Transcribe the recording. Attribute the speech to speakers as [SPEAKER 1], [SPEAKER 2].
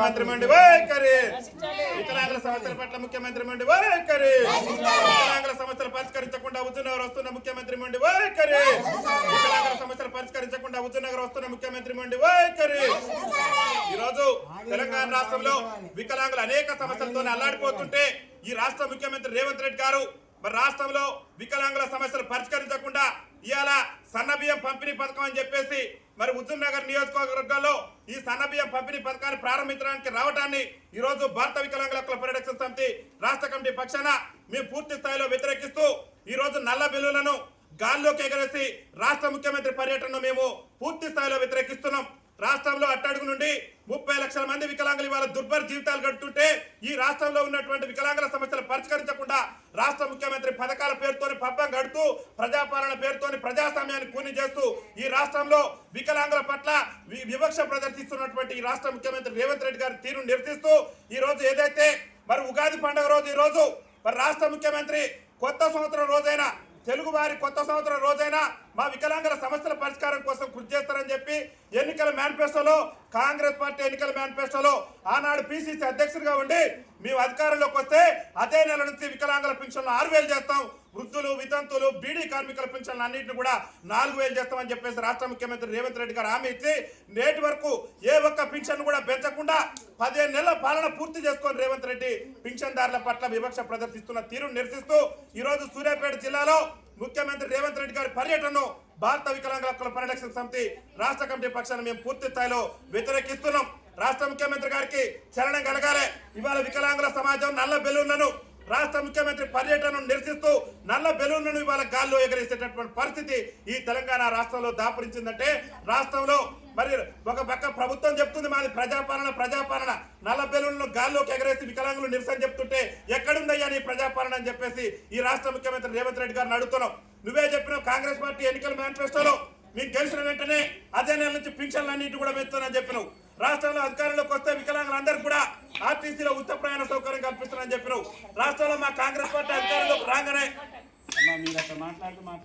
[SPEAKER 1] ముఖ్యమంత్రి మండి వైఖరి, వికలాంగుల సమస్యల పట్ల ముఖ్యమంత్రి మండి వైఖరి, వికలాంగుల సమస్యలు పరిష్కరించకుండా హుజూర్నగర్ వస్తున్న ముఖ్యమంత్రి మండి వైఖరి, వికలాంగుల సమస్యలు పరిష్కరించకుండా హుజూర్నగర్ వస్తున్న ముఖ్యమంత్రి మండి వైఖరి. ఈ రోజు తెలంగాణ రాష్ట్రంలో వికలాంగులు అనేక సమస్యలతో అల్లాడిపోతుంటే ఈ రాష్ట్ర ముఖ్యమంత్రి రేవంత్ రెడ్డి గారు మరి రాష్ట్రంలో వికలాంగుల సమస్యలు పరిష్కరించకుండా ఇవాళ సన్నబియ్యం పంపిణీ పథకం అని చెప్పేసి మరి హుజూర్నగర్ నియోజకవర్గంలో ఈ సన్నబియ్యం పంపిణీ పథకాన్ని ప్రారంభించడానికి రావడాన్ని ఈ రోజు భారత వికలాంగుల హక్కుల పరిరక్షణ సమితి రాష్ట్ర కమిటీ పక్షాన మేము పూర్తి స్థాయిలో వ్యతిరేకిస్తూ ఈ రోజు నల్ల బిల్లులను గాల్లోకి ఎగరేసి రాష్ట్ర ముఖ్యమంత్రి పర్యటనను మేము పూర్తి స్థాయిలో వ్యతిరేకిస్తున్నాం. రాష్ట్రంలో అట్టడుగు నుండి 30 లక్షల మంది వికలాంగులు ఇవాళ దుర్భర జీవితాలు గడుపుతుంటే ఈ రాష్ట్రంలో ఉన్నటువంటి వికలాంగుల సమస్యలు పరిష్కరించకుండా రాష్ట్ర ముఖ్యమంత్రి పథకాల పేరుతోని పబ్బం గడుతూ ప్రజాపాలన పేరుతోని ప్రజాస్వామ్యాన్ని కూని చేస్తూ ఈ రాష్ట్రంలో వికలాంగుల పట్ల వివక్ష ప్రదర్శిస్తున్నటువంటి ఈ రాష్ట్ర ముఖ్యమంత్రి రేవంత్ రెడ్డి గారి తీరును నిరసిస్తూ ఈ రోజు ఏదైతే మరి ఉగాది పండుగ రోజు ఈ రోజు మరి రాష్ట్ర ముఖ్యమంత్రి కొత్త సంవత్సరం రోజైనా తెలుగు వారి కొత్త సంవత్సరం రోజైనా మా వికలాంగుల సమస్యల పరిష్కారం కోసం కృషి చేస్తారని చెప్పి ఎన్నికల మేనిఫెస్టోలో కాంగ్రెస్ పార్టీ ఎన్నికల మేనిఫెస్టోలో ఆనాడు పిసిసి అధ్యక్షుడిగా ఉండి మేము అధికారంలోకి వస్తే అదే నెల నుంచి వికలాంగుల పెన్షన్లు 6,000 చేస్తాం, వృద్ధులు వితంతులు బీడీ కార్మికుల పెన్షన్లు అన్నింటిని కూడా 4,000 చేస్తామని చెప్పేసి రాష్ట్ర ముఖ్యమంత్రి రేవంత్ రెడ్డి గారు హామీ ఇచ్చి నేటి వరకు ఏ ఒక్క పెన్షన్ కూడా పెంచకుండా 15 నెలల పాలన పూర్తి చేసుకొని రేవంత్ రెడ్డి పెన్షన్దారుల పట్ల వివక్ష ప్రదర్శిస్తున్న తీరును నిరసిస్తూ ఈ రోజు సూర్యాపేట జిల్లాలో ముఖ్యమంత్రి రేవంత్ రెడ్డి గారి పర్యటనను భారత వికలాంగుల హక్కుల పరిరక్షణ సమితి రాష్ట్ర కమిటీ పక్షాన మేము పూర్తి స్థాయిలో వ్యతిరేకిస్తున్నాం. రాష్ట్ర ముఖ్యమంత్రి గారికి చలనం కలగాలి. ఇవాళ వికలాంగుల సమాజం నల్ల బెలూన్లను రాష్ట్ర ముఖ్యమంత్రి పర్యటనను నిరసిస్తూ నల్ల బెలూన్లను ఇవాళ గాల్లో ఎగరేసేటటువంటి పరిస్థితి ఈ తెలంగాణ రాష్ట్రంలో దాపురించిందంటే రాష్ట్రంలో మరి ఒక పక్క ప్రభుత్వం చెప్తుంది మాది ప్రజాపాలన నల్ల బెలూన్లను గాల్లోకి ఎగరేసి వికలాంగులు నిరసన చెప్తుంటే ఎక్కడుందయ్యా నీ ప్రజాపాలన అని చెప్పేసి ఈ రాష్ట్ర ముఖ్యమంత్రి రేవంత్ రెడ్డి గారిని అడుగుతున్నాం. నువ్వే చెప్పినావు కాంగ్రెస్ పార్టీ ఎన్నికల మేనిఫెస్టోలో మీకు గెలిచిన వెంటనే అదే నెల నుంచి పింఛన్లు అన్నింటి కూడా పెంచుతానని చెప్పినావు. రాష్ట్రంలో అధికారంలోకి వస్తే వికలాంగులందరికీ కూడా ఆర్టీసీలో ఉచిత ప్రయాణ సౌకర్యం కల్పిస్తానని చెప్పినావు. రాష్ట్రంలో మా కాంగ్రెస్ పార్టీ అధికారంలోకి రాగానే